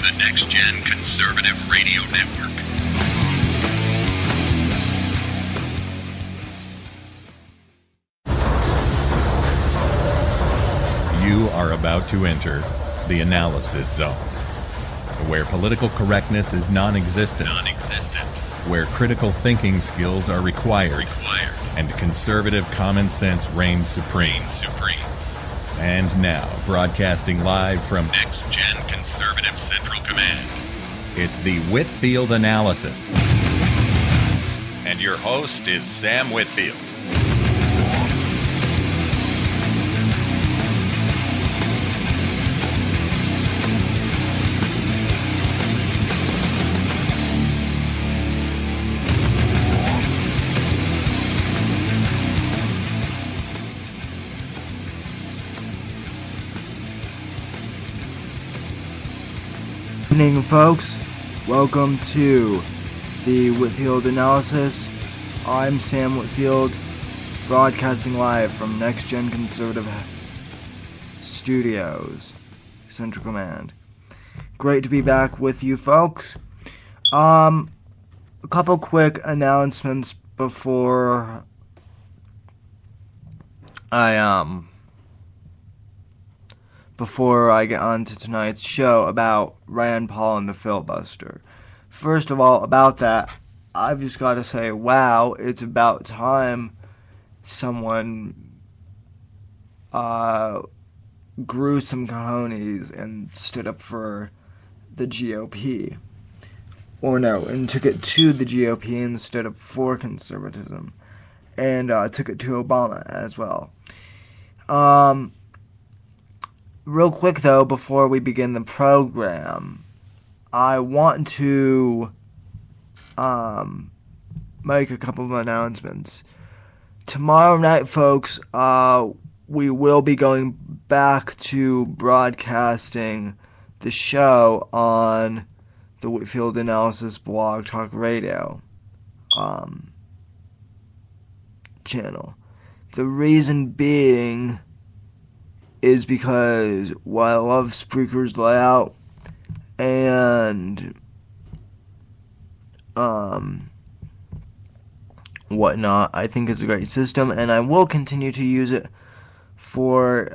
the Next Gen Conservative Radio Network. You are about to enter the analysis zone, where political correctness is non-existent, where critical thinking skills are required, and conservative common sense reigns supreme. And now, broadcasting live from Next Gen Conservative Central Command, it's the Whitfield Analysis. And your host is Sam Whitfield. Good evening, folks. Welcome to the Whitfield Analysis. I'm Sam Whitfield, broadcasting live from Next Gen Conservative Studios, Central Command. Great to be back with you, folks. A couple quick announcements before I get on to tonight's show about Rand Paul and the filibuster. First of all, about that, I've just got to say, wow, it's about time someone grew some cojones and stood up for the GOP. Or no, and took it to the GOP and stood up for conservatism. And took it to Obama as well. Real quick, though, before we begin the program, I want to make a couple of announcements. Tomorrow night, folks, we will be going back to broadcasting the show on the Whitfield Analysis Blog Talk Radio channel. The reason being is because while I love Spreaker's layout and whatnot, I think it's a great system, and I will continue to use it for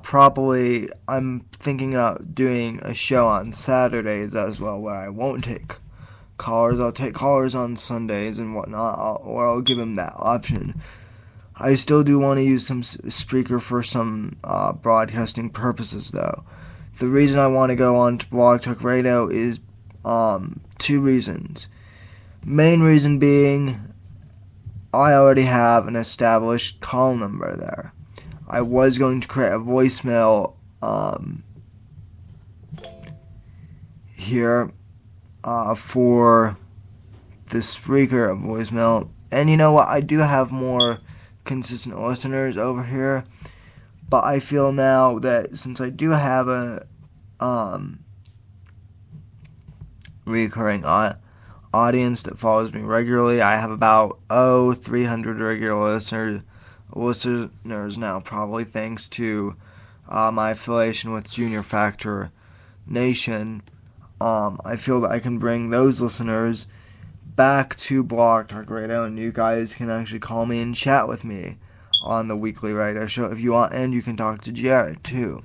probably, I'm thinking of doing a show on Saturdays as well, where I won't take callers. I'll take callers on Sundays and whatnot, or I'll give them that option. I still do want to use some Spreaker for some broadcasting purposes, though. The reason I want to go on to Blog Talk Radio is two reasons. Main reason being, I already have an established call number there. I was going to create a voicemail here for the Spreaker voicemail. And you know what? I do have more consistent listeners over here, but I feel now that since I do have a recurring audience that follows me regularly, I have about 300 regular listeners now, probably thanks to my affiliation with Junior Factor Nation. I feel that I can bring those listeners back to Blog Talk Radio, and you guys can actually call me and chat with me on the weekly radio show if you want, and you can talk to Jared too.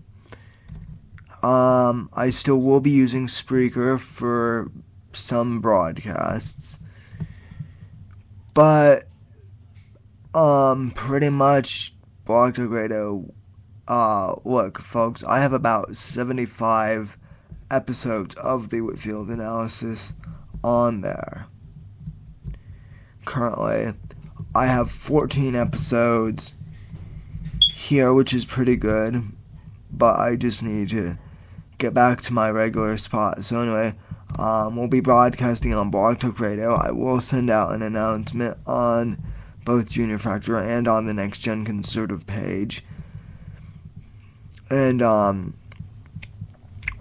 I still will be using Spreaker for some broadcasts, but pretty much Blog Talk Radio, look folks, I have about 75 episodes of the Whitfield Analysis on there. Currently, I have 14 episodes here, which is pretty good, but I just need to get back to my regular spot. So anyway, we'll be broadcasting on Blog Talk Radio. I will send out an announcement on both Junior Factor and on the Next Gen Conservative page, and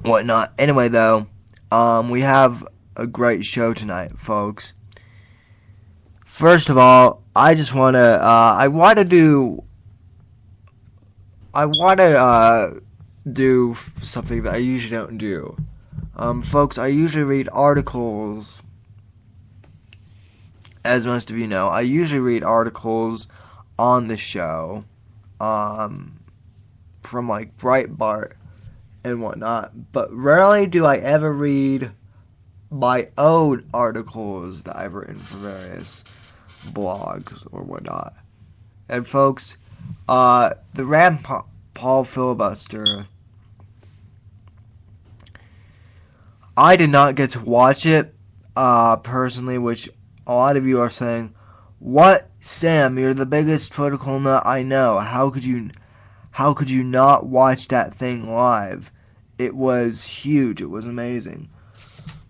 whatnot. Anyway, though, we have a great show tonight, folks. First of all, I just want to, I want to do something that I usually don't do Folks, I usually read articles, as most of you know. I usually read articles on the show, from like Breitbart and whatnot, but rarely do I ever read my own articles that I've written for various blogs or whatnot. And folks, the Rand Paul filibuster, I did not get to watch it personally, which a lot of you are saying, "What, Sam? You're the biggest political nut I know. How could you not watch that thing live? It was huge. It was amazing."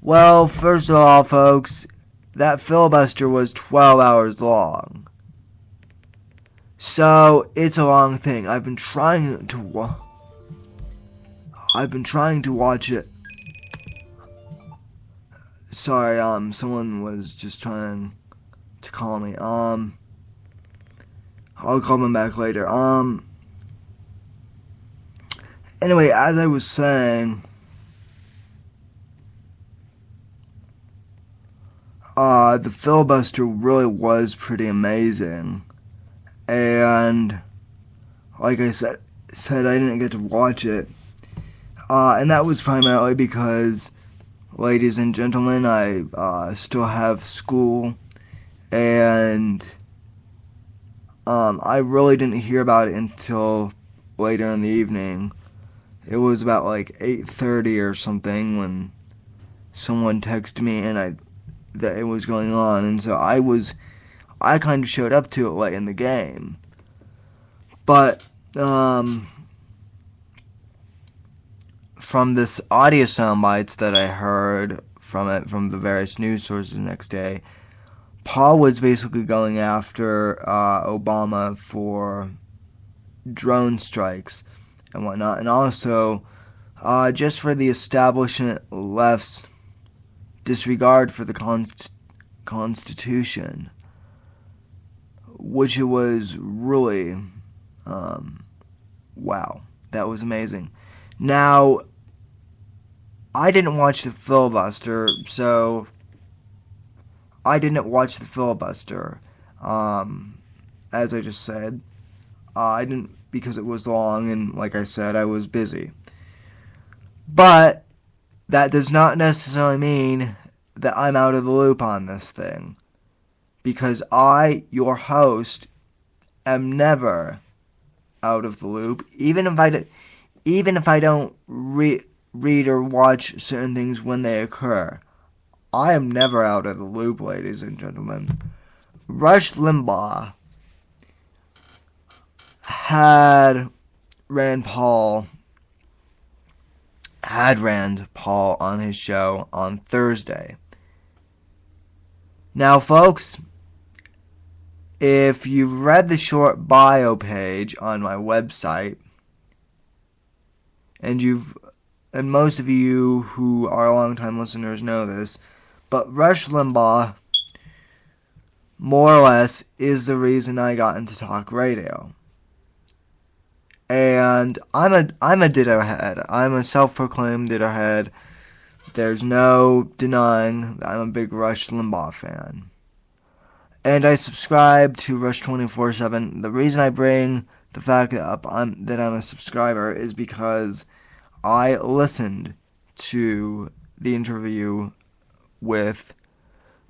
Well, first of all, folks, that filibuster was 12 hours long. So, it's a long thing. I've been trying to watch it. Sorry, someone was just trying to call me. I'll call them back later. Anyway, as I was saying, the filibuster really was pretty amazing. And like I said I didn't get to watch it. And that was primarily because, ladies and gentlemen, I still have school, and I really didn't hear about it until later in the evening. It was about like 8:30 or something when someone texted me that it was going on, and so I kind of showed up to it late in the game. But from this audio sound bites that I heard from the various news sources the next day, Paul was basically going after Obama for drone strikes and whatnot, and also just for the establishment left's disregard for the Constitution, which it was really, wow, that was amazing. Now, I didn't watch the filibuster, so I didn't watch the filibuster, as I just said. I didn't, because it was long, and like I said, I was busy. But that does not necessarily mean that I'm out of the loop on this thing, because I, your host, am never out of the loop, even if I don't read or watch certain things when they occur. I am never out of the loop, ladies and gentlemen. Rush Limbaugh had Rand Paul on his show on Thursday. Now, folks, if you've read the short bio page on my website, and most of you who are longtime listeners know this, but Rush Limbaugh, more or less, is the reason I got into talk radio. And I'm a dittohead. I'm a self-proclaimed dittohead. There's no denying that I'm a big Rush Limbaugh fan. And I subscribe to Rush 24/7. The reason I bring the fact that I'm a subscriber is because I listened to the interview with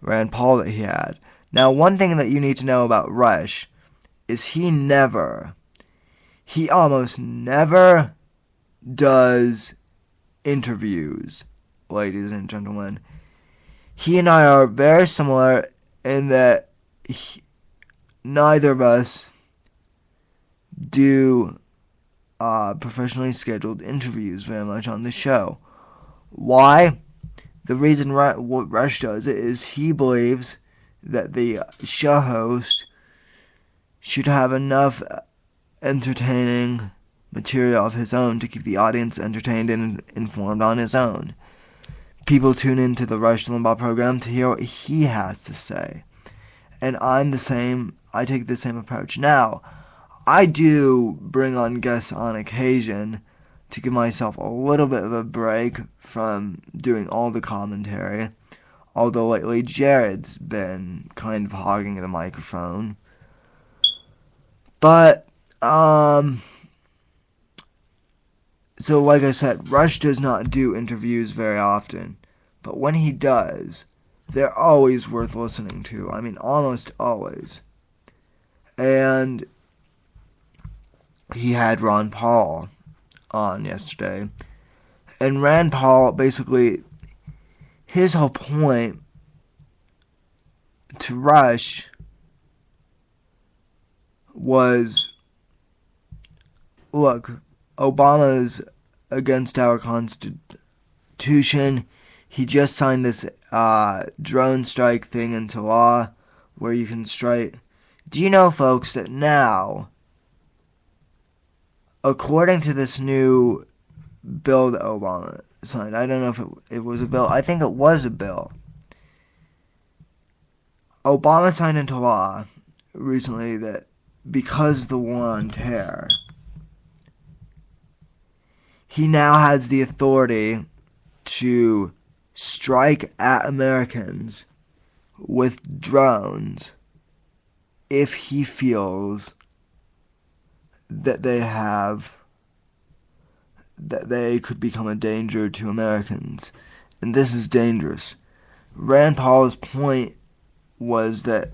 Rand Paul that he had. Now, one thing that you need to know about Rush is he almost never does interviews, ladies and gentlemen. He and I are very similar in that neither of us do professionally scheduled interviews very much on the show. Why? The reason what Rush does it is he believes that the show host should have enough entertaining material of his own to keep the audience entertained and informed on his own. People tune into the Rush Limbaugh program to hear what he has to say. And I'm the same. I take the same approach. Now, I do bring on guests on occasion to give myself a little bit of a break from doing all the commentary. Although lately Jared's been kind of hogging the microphone. But, so like I said, Rush does not do interviews very often. But when he does, they're always worth listening to. I mean, almost always. And he had Ron Paul on yesterday. And Rand Paul, basically, his whole point to Rush was, look, Obama's against our Constitution. He just signed this drone strike thing into law where you can strike. Do you know, folks, that now, according to this new bill that Obama signed, I don't know if it was a bill. I think it was a bill. Obama signed into law recently that because of the war on terror, he now has the authority to strike at Americans with drones if he feels that they could become a danger to Americans. And this is dangerous. Rand Paul's point was that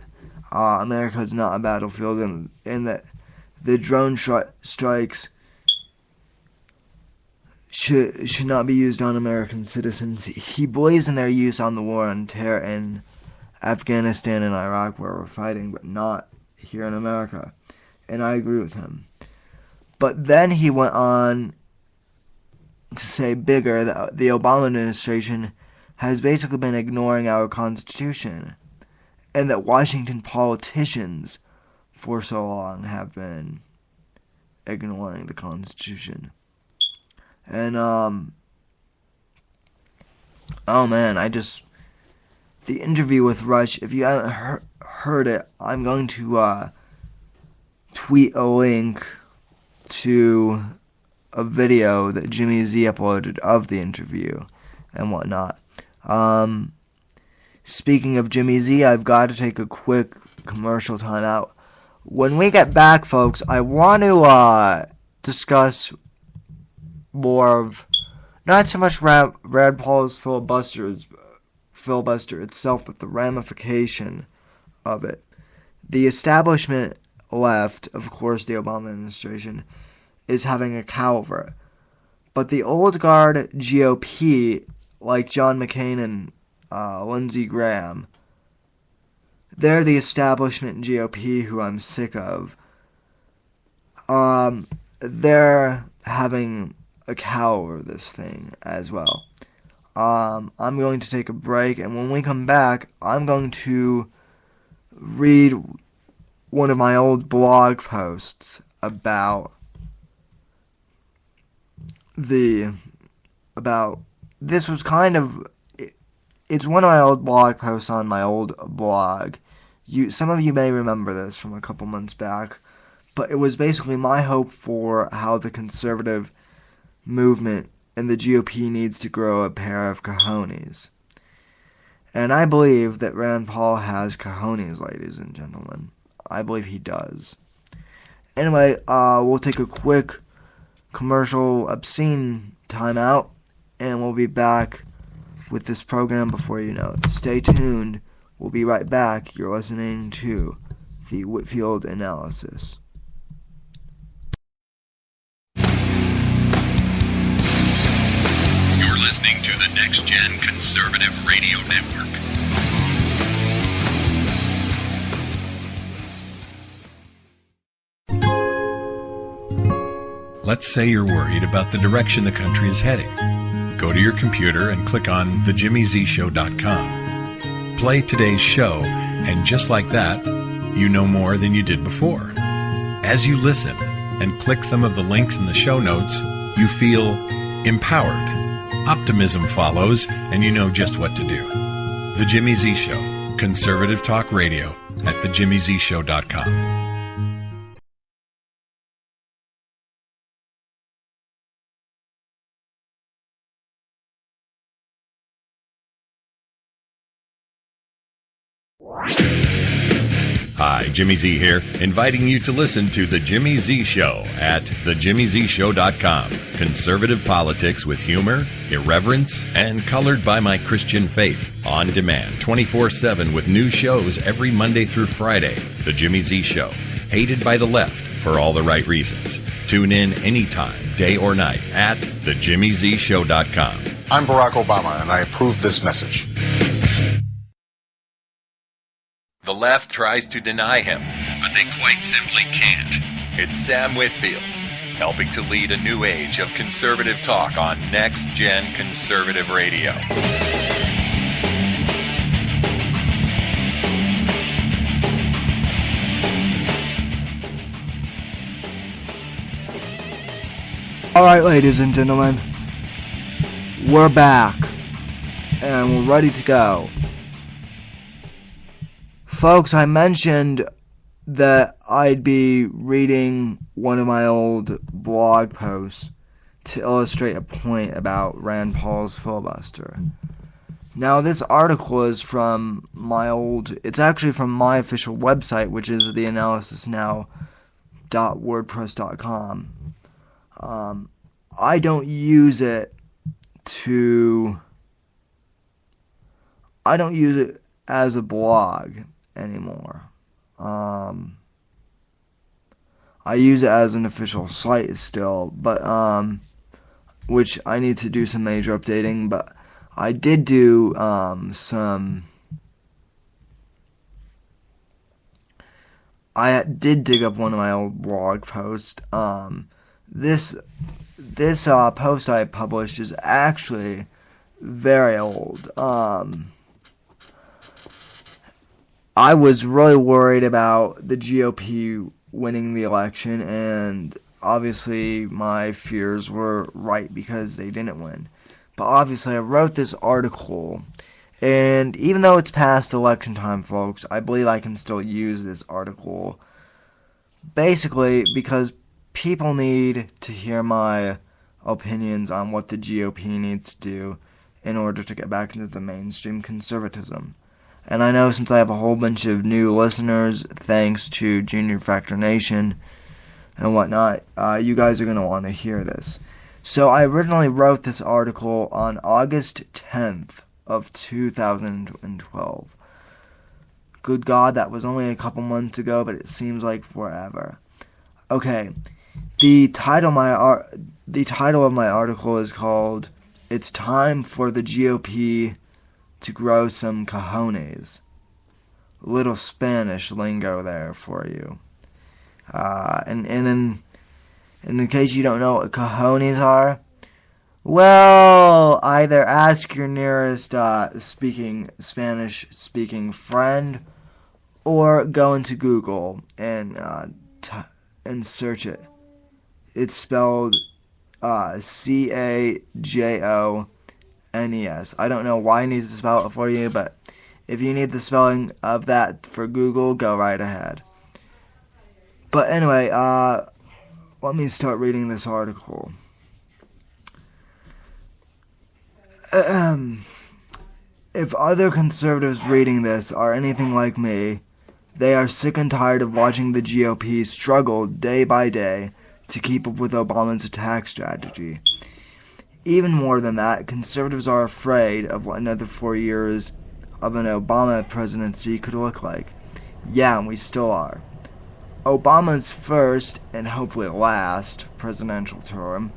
America is not a battlefield, and that the drone strikes should not be used on American citizens. He believes in their use on the war on terror in Afghanistan and Iraq, where we're fighting, but not here in America. And I agree with him. But then he went on to say bigger that the Obama administration has basically been ignoring our Constitution, and that Washington politicians for so long have been ignoring the Constitution. And, oh man, the interview with Rush, if you haven't heard it, I'm going to tweet a link to a video that Jimmy Z uploaded of the interview and whatnot. Speaking of Jimmy Z, I've got to take a quick commercial time out. When we get back, folks, I want to discuss more of, not so much Rand Paul's filibuster itself, but the ramification of it. The establishment left, of course, the Obama administration, is having a cow over it. But the old guard GOP, like John McCain and Lindsey Graham, they're the establishment GOP who I'm sick of. They're having a cow over this thing as well. I'm going to take a break, and when we come back, I'm going to read one of my old blog posts about this was kind of, it's one of my old blog posts on my old blog. Some of you may remember this from a couple months back, but it was basically my hope for how the conservative movement and the GOP needs to grow a pair of cojones. And I believe that Rand Paul has cojones, ladies and gentlemen. I believe he does. Anyway, we'll take a quick commercial obscene timeout, and we'll be back with this program before you know it. Stay tuned. We'll be right back. You're listening to the Whitfield Analysis. You're listening to the Next Gen Conservative Radio Network. Let's say you're worried about the direction the country is heading. Go to your computer and click on thejimmyzshow.com. Play today's show, and just like that, you know more than you did before. As you listen and click some of the links in the show notes, you feel empowered. Optimism follows, and you know just what to do. The Jimmy Z Show, conservative talk radio at thejimmyzshow.com. Hi, Jimmy Z here, inviting you to listen to The Jimmy Z Show at thejimmyzshow.com. Conservative politics with humor, irreverence, and colored by my Christian faith. On demand, 24/7 with new shows every Monday through Friday. The Jimmy Z Show. Hated by the left for all the right reasons. Tune in anytime, day or night, at thejimmyzshow.com. I'm Barack Obama, and I approve this message. The left tries to deny him, but they quite simply can't. It's Sam Whitfield, helping to lead a new age of conservative talk on Next Gen Conservative Radio. Alright, ladies and gentlemen, we're back, and we're ready to go. Folks, I mentioned that I'd be reading one of my old blog posts to illustrate a point about Rand Paul's filibuster. Now, this article is from it's actually from my official website, which is theanalysisnow.wordpress.com. I don't use it as a blog anymore. I use it as an official site still, but which I need to do some major updating, but I did do I did dig up one of my old blog posts. This post I published is actually very old. I was really worried about the GOP winning the election, and obviously my fears were right because they didn't win. But obviously I wrote this article, and even though it's past election time, folks, I believe I can still use this article. Basically, because people need to hear my opinions on what the GOP needs to do in order to get back into the mainstream conservatism. And I know since I have a whole bunch of new listeners, thanks to Junior Factor Nation and whatnot, you guys are going to want to hear this. So I originally wrote this article on August 10th of 2012. Good God, that was only a couple months ago, but it seems like forever. Okay, the title of my article is called "It's Time for the GOP to Grow Some Cojones." Little Spanish lingo there for you. And in the case you don't know what cojones are, well, either ask your nearest Spanish-speaking friend, or go into Google and search it. It's spelled C-A-J-O-N-E-S. I don't know why I need to spell it for you, but if you need the spelling of that for Google, go right ahead. But anyway, let me start reading this article. If other conservatives reading this are anything like me, they are sick and tired of watching the GOP struggle day by day to keep up with Obama's attack strategy. Even more than that, conservatives are afraid of what another 4 years of an Obama presidency could look like. Yeah, and we still are. Obama's first, and hopefully last, presidential term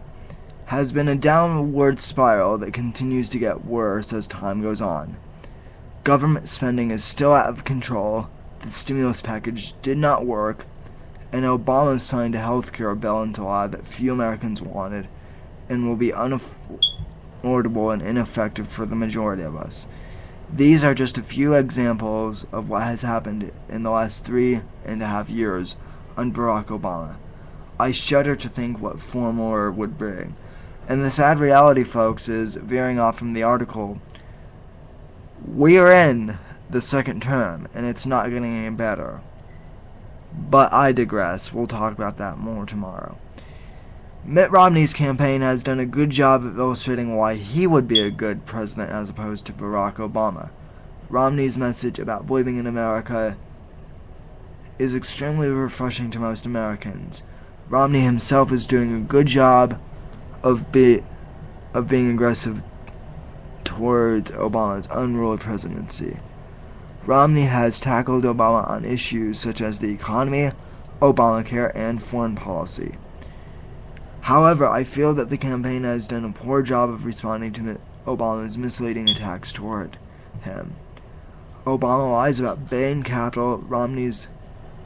has been a downward spiral that continues to get worse as time goes on. Government spending is still out of control, the stimulus package did not work, and Obama signed a health care bill into law that few Americans wanted and will be unaffordable and ineffective for the majority of us. These are just a few examples of what has happened in the last 3.5 years under Barack Obama. I shudder to think what 4 more would bring. And the sad reality, folks, is, veering off from the article, we are in the second term, and it's not getting any better. But I digress. We'll talk about that more tomorrow. Mitt Romney's campaign has done a good job of illustrating why he would be a good president as opposed to Barack Obama. Romney's message about believing in America is extremely refreshing to most Americans. Romney himself is doing a good job of being aggressive towards Obama's unruly presidency. Romney has tackled Obama on issues such as the economy, Obamacare, and foreign policy. However, I feel that the campaign has done a poor job of responding to Obama's misleading attacks toward him. Obama lies about Bain Capital, Romney's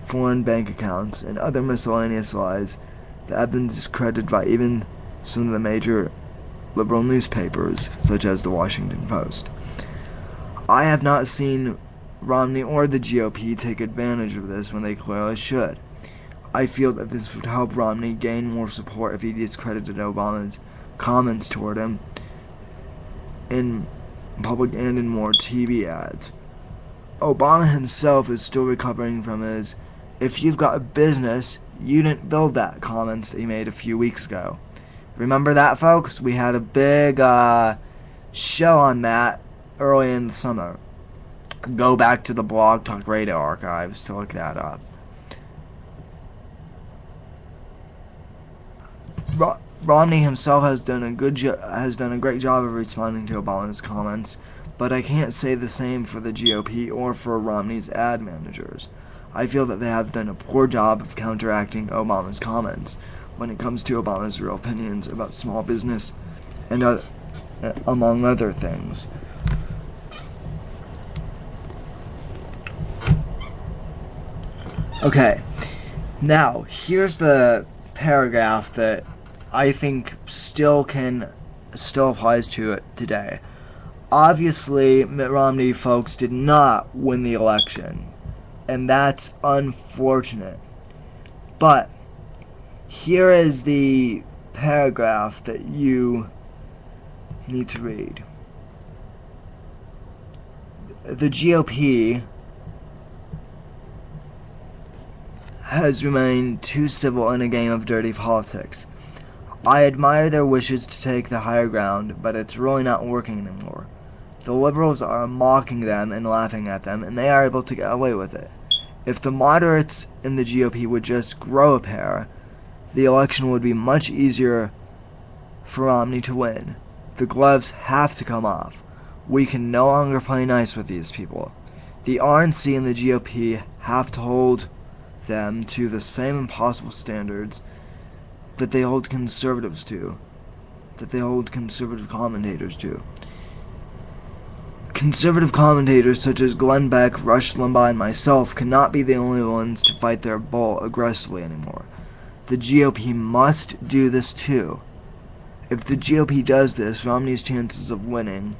foreign bank accounts, and other miscellaneous lies that have been discredited by even some of the major liberal newspapers, such as the Washington Post. I have not seen Romney or the GOP take advantage of this when they clearly should. I feel that this would help Romney gain more support if he discredited Obama's comments toward him in public and in more TV ads. Obama himself is still recovering from his "if you've got a business, you didn't build that" comments that he made a few weeks ago. Remember that, folks? We had a big show on that early in the summer. Go back to the Blog Talk Radio archives to look that up. Romney himself has done a great job of responding to Obama's comments, but I can't say the same for the GOP or for Romney's ad managers. I feel that they have done a poor job of counteracting Obama's comments when it comes to Obama's real opinions about small business and among other things. Okay, now here's the paragraph that I think still applies to it today. Obviously, Mitt Romney, folks, did not win the election, and that's unfortunate. But here is the paragraph that you need to read. The GOP has remained too civil in a game of dirty politics. I admire their wishes to take the higher ground, but it's really not working anymore. The liberals are mocking them and laughing at them, and they are able to get away with it. If the moderates in the GOP would just grow a pair, the election would be much easier for Romney to win. The gloves have to come off. We can no longer play nice with these people. The RNC and the GOP have to hold them to the same impossible standards that they hold conservatives to, that they hold conservative commentators to. Conservative commentators such as Glenn Beck, Rush Limbaugh, and myself cannot be the only ones to fight their bull aggressively anymore. The GOP must do this too. If the GOP does this, Romney's chances of winning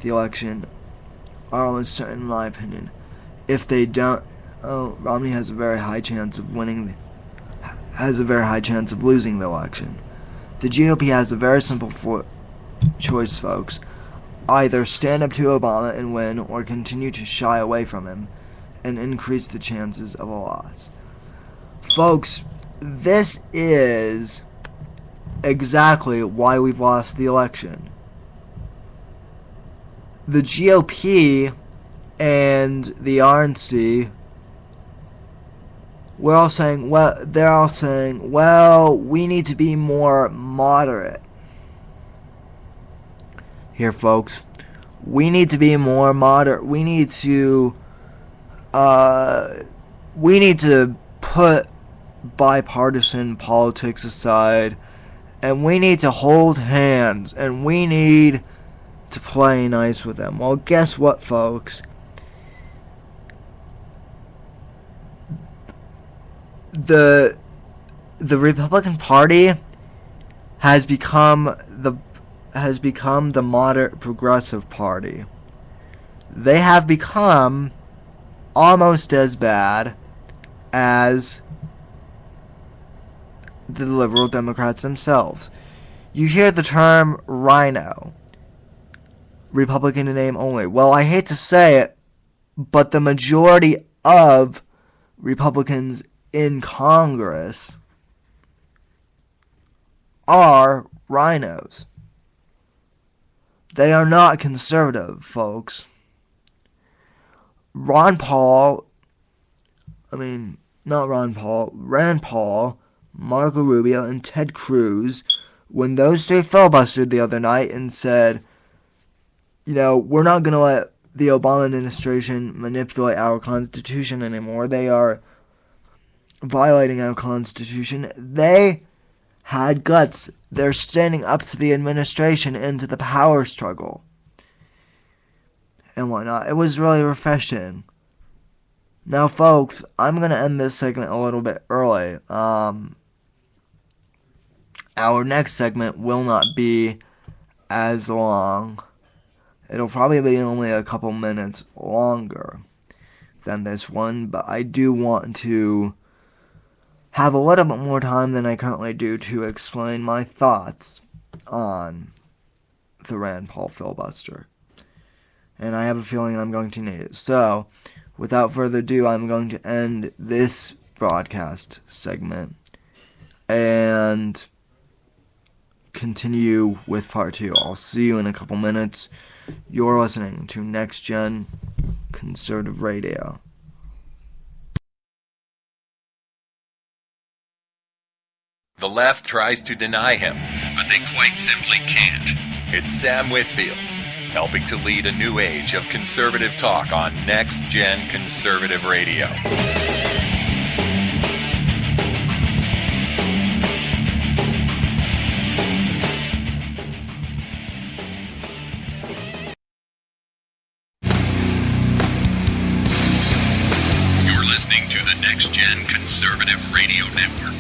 the election are almost certain, in my opinion. If they don't, Romney has a very high chance of losing the election. The GOP has a very simple choice, folks. Either stand up to Obama and win, or continue to shy away from him and increase the chances of a loss. Folks, this is exactly why we've lost the election. The GOP and the RNC, they're all saying, well, we need to be more moderate. Here, folks, we need to be more moderate. We need to put bipartisan politics aside, and we need to hold hands, and we need to play nice with them. Well, guess what, folks? The Republican Party has become the moderate progressive party. They have become almost as bad as the liberal Democrats themselves. You hear the term rhino, Republican in name only. Well, I hate to say it, but the majority of Republicans in Congress are rhinos. They are not conservative, folks. Rand Paul, Marco Rubio, and Ted Cruz, when those three filibustered the other night and said, we're not going to let the Obama administration manipulate our Constitution anymore. They are violating our Constitution. They had guts. They're standing up to the administration and to the power struggle and whatnot. It was really refreshing. Now, folks, I'm going to end this segment a little bit early. Our next segment will not be as long. It'll probably be only a couple minutes longer than this one, but I do want to have a little bit more time than I currently do to explain my thoughts on the Rand Paul filibuster. And I have a feeling I'm going to need it. So, without further ado, I'm going to end this broadcast segment and continue with part 2. I'll see you in a couple minutes. You're listening to Next Gen Conservative Radio. The left tries to deny him, but they quite simply can't. It's Sam Whitfield, helping to lead a new age of conservative talk on Next Gen Conservative Radio. You're listening to the Next Gen Conservative Radio Network.